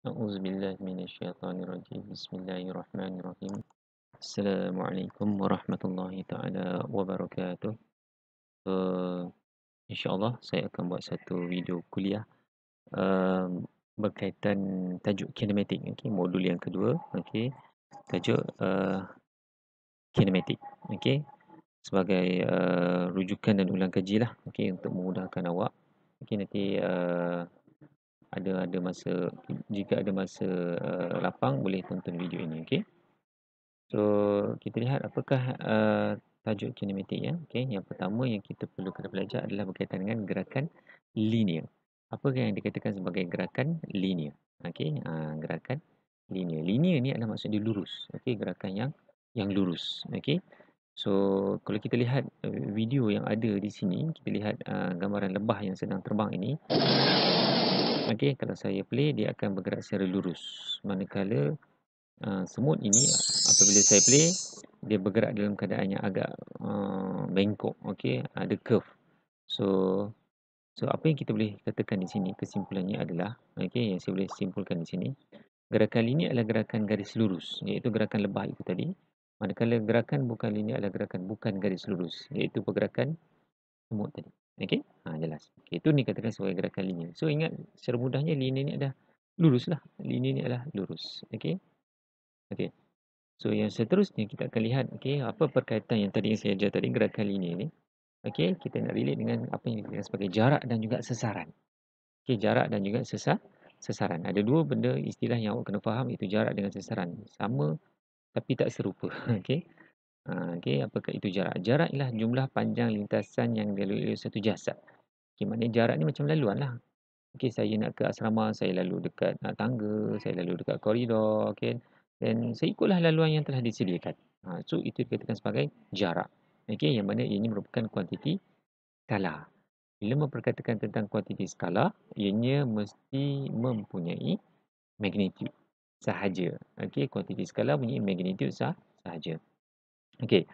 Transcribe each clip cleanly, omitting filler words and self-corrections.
A'udzubillahi minasyaitonirrajim. Bismillahirrahmanirrahim. Assalamualaikum warahmatullahi taala wabarakatuh. Uh, InsyaAllah saya akan buat satu video kuliah berkaitan tajuk kinematik. Okay, modul yang kedua. Okay, tajuk kinematik. Okay, sebagai rujukan dan ulang kaji lah. Okay, untuk memudahkan awak. Okay, nanti ada masa, jika ada masa lapang boleh tonton video ini. Okay. So, kita lihat apakah tajuk kinematik ya. Okay. Yang pertama yang kita perlu kena belajar adalah berkaitan dengan gerakan linear. Apakah yang dikatakan sebagai gerakan linear? Okay. Gerakan linear. Linear ni adalah maksud dia lurus. Okay. Gerakan yang lurus. Okay. So, kalau kita lihat video yang ada di sini, kita lihat gambaran lebah yang sedang terbang ini. Okay. Kalau saya play, dia akan bergerak secara lurus. Manakala semut ini apabila saya play, dia bergerak dalam keadaan yang agak bengkok, okey, ada curve. So apa yang kita boleh katakan di sini, kesimpulannya adalah, okey, yang saya boleh simpulkan di sini, gerakan linear adalah gerakan garis lurus, iaitu gerakan lebah itu tadi. Manakala gerakan bukan linear adalah gerakan bukan garis lurus, iaitu pergerakan semut tadi. Okey? Jelas. Okay, itu dikatakan sebagai gerakan linear. So ingat secara mudahnya linear ni adalah lurus lah. Linear ni adalah lurus. Okey? Okey. So yang seterusnya kita akan lihat apa perkaitan yang tadi yang saya ajar tadi, gerakan linear ni. Okey, kita nak relate dengan apa yang dikatakan sebagai jarak dan juga sesaran. Okey, jarak dan juga sesaran. Ada dua benda istilah yang awak kena faham, iaitu jarak dengan sesaran. Sama tapi tak serupa. Okey. Okey, apakah itu jarak? Jarak ialah jumlah panjang lintasan yang dilalui oleh satu jasad. Okey, maknanya jarak ni macam laluan lah. Okey, saya nak ke asrama, saya lalu dekat tangga, saya lalu dekat koridor, okey. Dan saya ikutlah laluan yang telah disediakan. So itu dikatakan sebagai jarak. Okey, yang mana ini merupakan kuantiti skala. Bila memperkatakan tentang kuantiti skala, ianya mesti mempunyai magnitude sahaja. Okey, kuantiti skala mempunyai magnitude sahaja. Okey.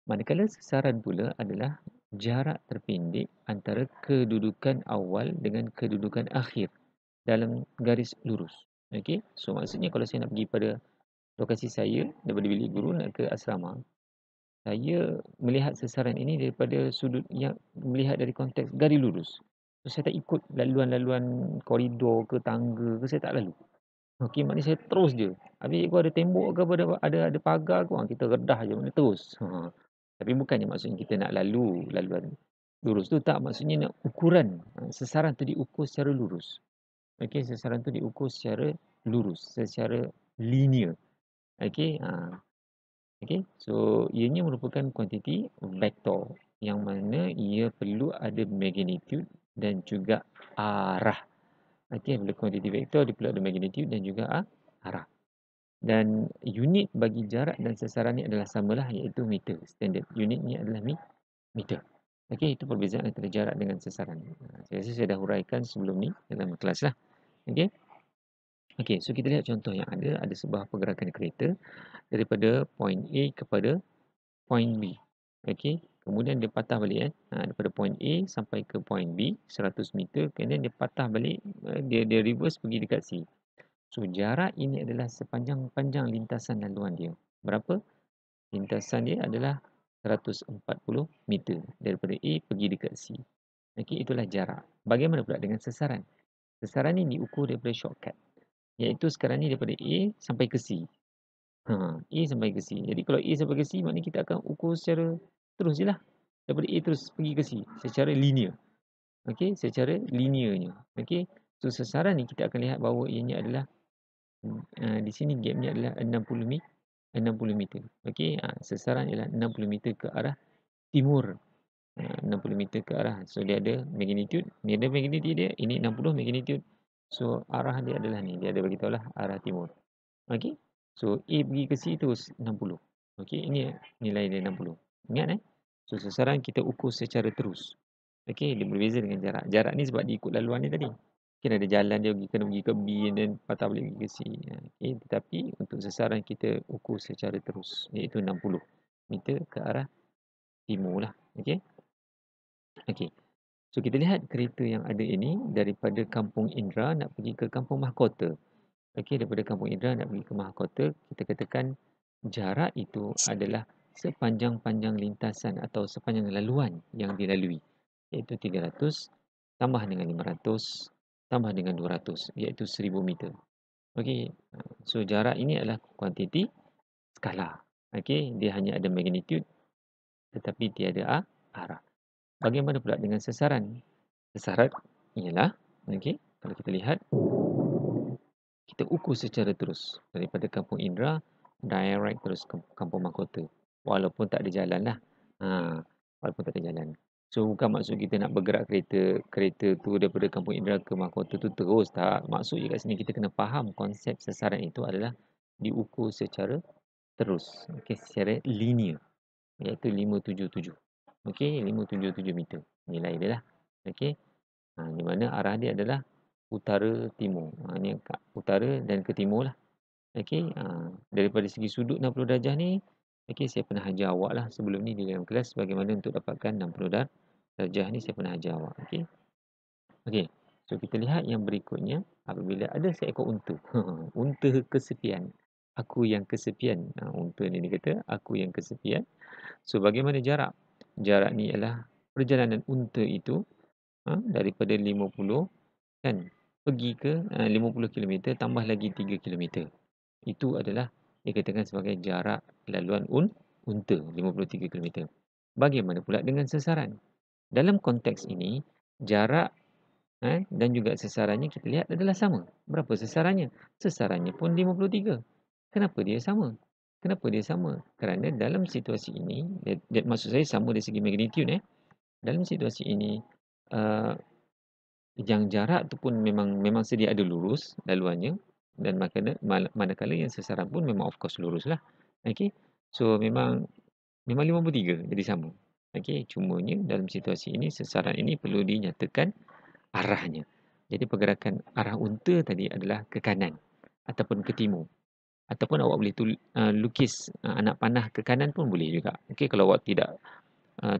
Manakala sesaran pula adalah jarak terpendek antara kedudukan awal dengan kedudukan akhir dalam garis lurus. Okey. So maksudnya kalau saya nak pergi pada lokasi saya daripada bilik guru nak ke asrama, saya melihat sesaran ini daripada sudut yang melihat dari konteks garis lurus. So saya tak ikut laluan-laluan koridor ke tangga ke, saya tak lalu. Okey, maknanya saya terus je. Habis aku ada tembok ke ada pagar ke, kita redah je mana terus. Tapi bukannya maksudnya kita nak laluan lurus tu, tak, maksudnya nak ukuran sesaran tu diukur secara lurus. Okey, sasaran tu diukur secara lurus, secara linear. Okey, okey. So, ianya merupakan kuantiti vektor yang mana ia perlu ada magnitude dan juga arah. Okey, bila kuantiti vektor dia perlu ada magnitude dan juga arah. Dan unit bagi jarak dan sasaran ni adalah samalah, iaitu meter. Standard unit ni adalah meter. Okey, itu perbezaan antara jarak dengan sasaran. Saya rasa saya dah huraikan sebelum ni dalam kelas lah. Okey. Okey, so kita lihat contoh yang ada sebuah pergerakan kereta daripada point A kepada point B. Okey, kemudian dia patah balik daripada point A sampai ke point B 100 meter, kemudian dia patah balik, dia reverse pergi dekat C. So jarak ini adalah sepanjang lintasan laluan dia. Berapa? Lintasan dia adalah 140 meter daripada A pergi dekat C. Okey, itulah jarak. Bagaimana pula dengan sesaran? Sesaran ni diukur daripada shortcut, iaitu sekarang ni daripada A sampai ke C. A sampai ke C. Jadi kalau A sampai ke C, maknanya kita akan ukur secara terus je lah. Daripada A terus pergi ke C secara linear. Okey, secara linearnya. Okey. So sesaran ni kita akan lihat bahawa ianya adalah di sini gapnya adalah 60 meter. Okey, sesaran ialah 60 meter ke arah timur. 60 meter ke arah. So dia ada magnitude. Ni ada magnitude dia. Ini 60 magnitude. So arah dia adalah ni. Dia ada bagi tahulah arah timur. Okey. So A pergi ke C terus 60. Okey, ini nilai dia 60. Ingat So sesaran kita ukur secara terus. Okey, dia berbeza dengan jarak. Jarak ni sebab dia ikut laluan ni tadi. Mungkin ada jalan dia kena pergi ke B dan patah balik pergi ke C. Okay. Tetapi untuk sesaran kita ukur secara terus, iaitu 60 meter ke arah timur lah. Okey. Okey. So kita lihat kereta yang ada ini daripada Kampung Indra nak pergi ke Kampung Mahkota. Okey, daripada Kampung Indra nak pergi ke Mahakota, kita katakan jarak itu adalah sepanjang-panjang lintasan atau sepanjang laluan yang dilalui, iaitu 300 tambah dengan 500 tambah dengan 200, iaitu 1000 meter. Okey, so jarak ini adalah kuantiti skala. Okey, dia hanya ada magnitude tetapi tiada arah. Bagaimana pula dengan sesaran? Sesaran ialah, okey, kalau kita lihat, kita ukur secara terus daripada Kampung Indra direct terus ke Kampung Mahkota, walaupun tak ada jalan lah. Walaupun tak ada jalan. So bukan maksud kita nak bergerak kereta tu daripada Kampung Indra ke Mahkota tu terus, tak. Maksudnya kat sini kita kena faham konsep sesaran itu adalah diukur secara terus, okey, secara linear, iaitu 577. Okey, 577 meter nilai dia lah. Okey. Di mana arah dia adalah utara timur. Ni utara dan ke timur lah. Okey, daripada segi sudut 60 darjah ni, okey, saya pernah ajar awak lah sebelum ni di dalam kelas bagaimana untuk dapatkan 60 darjah ni, saya pernah ajar awak. Okey. Okey. So kita lihat yang berikutnya, apabila ada seekor unta. Unta kesepian. Aku yang kesepian. Unta ni dia kata, aku yang kesepian. So bagaimana jarak? Jarak ni ialah perjalanan unta itu daripada 50 kan, pergi ke 50 km tambah lagi 3 km. Itu adalah dikatakan sebagai jarak laluan unta, 53 km. Bagaimana pula dengan sesaran? Dalam konteks ini, jarak dan juga sesarannya kita lihat adalah sama. Berapa sesarannya? Sesarannya pun 53. Kenapa dia sama? Kenapa dia sama? Kerana dalam situasi ini, maksud saya sama dari segi magnitude. Dalam situasi ini, yang jarak tu pun memang sedia ada lurus laluannya, dan manakala yang sesaran pun memang of course lurus lah. Okey. So memang 53 jadi sama. Okey, cumanya dalam situasi ini sesaran ini perlu dinyatakan arahnya. Jadi pergerakan arah unta tadi adalah ke kanan ataupun ke timur. Ataupun awak boleh lukis anak panah ke kanan pun boleh juga. Okey, kalau awak tidak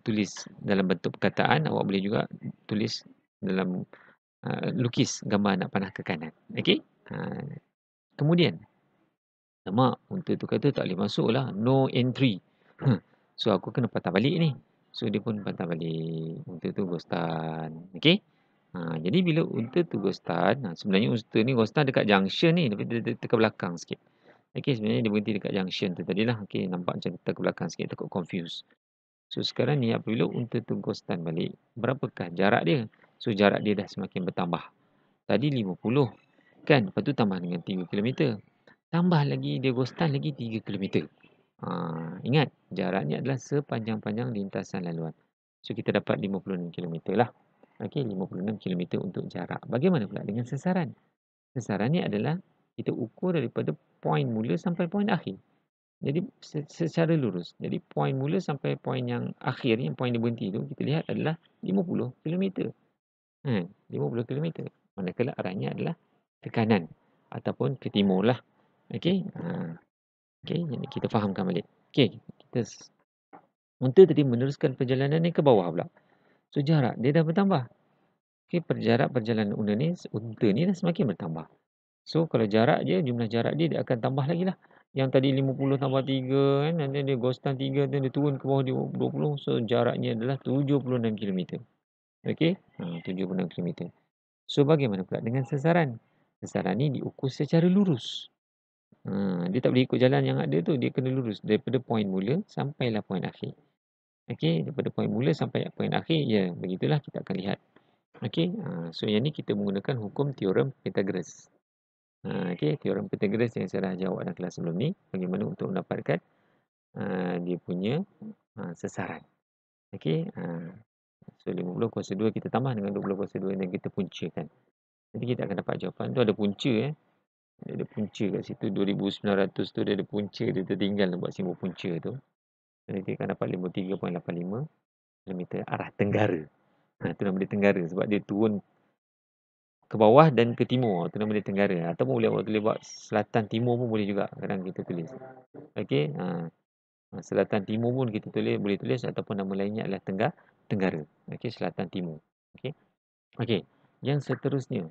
tulis dalam bentuk perkataan, awak boleh juga tulis dalam lukis gambar anak panah ke kanan. Okey? Kemudian, mak unta tu kata tak boleh masuk lah. No entry. So, aku kena patah balik ni. So, dia pun patah balik. Unta tu ghostan. Okey? Jadi, bila unta tu ghostan, sebenarnya unta ni ghostan dekat junction ni. Tapi dia ke belakang sikit. Okey, sebenarnya dia berhenti dekat junction tu tadi lah. Okey, nampak macam ke belakang sikit. Takut confuse. So, sekarang ni apabila unta tu ghostan balik, berapakah jarak dia? So, jarak dia dah semakin bertambah. Tadi 50 kan, lepas tu tambah dengan 3 km. Tambah lagi dia ghostan lagi 3 km. Ingat, jaraknya adalah sepanjang-panjang lintasan laluan. So kita dapat 56 km lah. Okey, 56 km untuk jarak. Bagaimana pula dengan sesaran? Sesaran ni adalah kita ukur daripada poin mula sampai poin akhir. Jadi secara lurus. Jadi poin mula sampai poin yang akhir, yang poin dia berhenti tu, kita lihat adalah 50 km. 50 km. Manakala arahnya adalah ke kanan ataupun ke timur lah. Okey. Okey, jadi kita fahamkan balik. Okey, unta tadi meneruskan perjalanan ni ke bawah pula. So jarak dia dah bertambah. Okey, jarak perjalanan unta ni dah semakin bertambah. So kalau jarak je, jumlah jarak dia akan tambah lagi lah. Yang tadi 50 tambah 3 kan, nanti dia ghostan 3, dan dia turun ke bawah dia 20. So jaraknya adalah 76 km. Okey, 76 km. So bagaimana pula dengan sesaran? Sesaran ni diukur secara lurus. Dia tak boleh ikut jalan yang ada tu, dia kena lurus daripada poin mula sampailah poin akhir. Okey, daripada poin mula sampai poin akhir, ya, begitulah kita akan lihat. Okey, so yang ni kita menggunakan hukum teorem Pythagoras. Okey, teorem Pythagoras yang saya dah ajar awak dalam kelas sebelum ni, bagaimana untuk mendapatkan dia punya sesaran. Okey, so 50 kuasa 2 kita tambah dengan 20 kuasa 2 dan kita puncakan. Jadi kita akan dapat jawapan tu ada punca Dia ada punca kat situ 2900 tu, dia ada punca, dia tertinggal nak buat simbol punca tu. Jadi dia akan dapat 53.85 km arah tenggara. Tu nama dia tenggara sebab dia turun ke bawah dan ke timur. Tu nama dia tenggara. Ataupun boleh awak tulis buat selatan timur pun boleh juga. Kadang kita tulis. Okey. Selatan timur pun kita boleh tulis, ataupun nama lainnya adalah tenggara. Okey, selatan timur. Okey. Okey. Yang seterusnya,